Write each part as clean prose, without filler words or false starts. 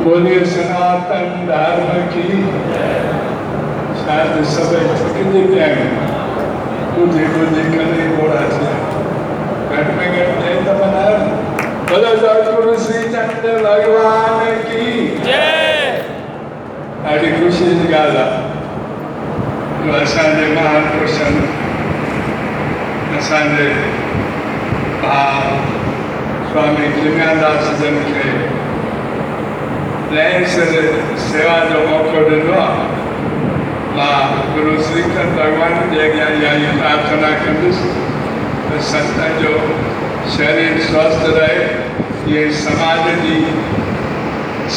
बोलिए सनातन धर्म की। शायद सब छुट्टी देते हैं बुद्धि बुद्धि करने बोला घट में घट जाए तो बना बोलो सतगुरु श्री चंद्र भगवान की जय। ॾाढी ख़ुशी जी ॻाल्हि आहे जो असांजे महापुरुषनि असांजे भाउ स्वामी चिन्मयादास जन खे नए सिरे सेवा जो मौक़ो ॾिनो आहे। मां गुरु श्रीकृष्ण भॻवान जे अॻियां इहा प्रार्थना कंदुसि त संतनि जो शरीर स्वस्थ रहे, इहे समाज जी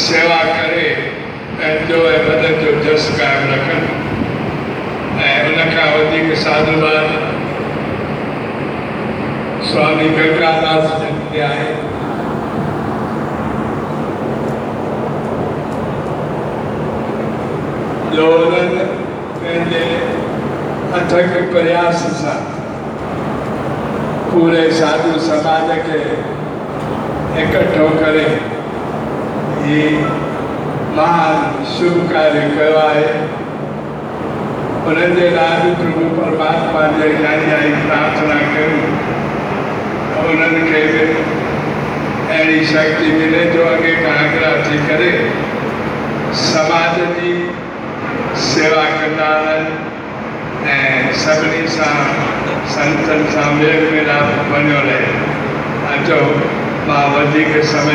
सेवा करे पंहिंजो ऐं वॾनि जो जस क़ाइमु रखनि। ऐं उनखां वधीक साधुवाद स्वामी गंगादास जन खे आहे। जो उन्हनि पंहिंजे अथक प्रयास सां पूरे साधु समाज खे इकठो करे ही महान शुभ कार्य कयो आहे। उन्हनि जे लाइ बि प्रभु परमात्मा जे अॻियां इहा प्रार्थना कयूं त उन्हनि खे बि अहिड़ी शक्ति मिले जो अॻे खां आग्रह थी करे समाज जी सेवा कंदा रहनि ऐं सभिनी सां संतनि सां मेल मिलाप बणियो रहे। अचो मां वधीक समय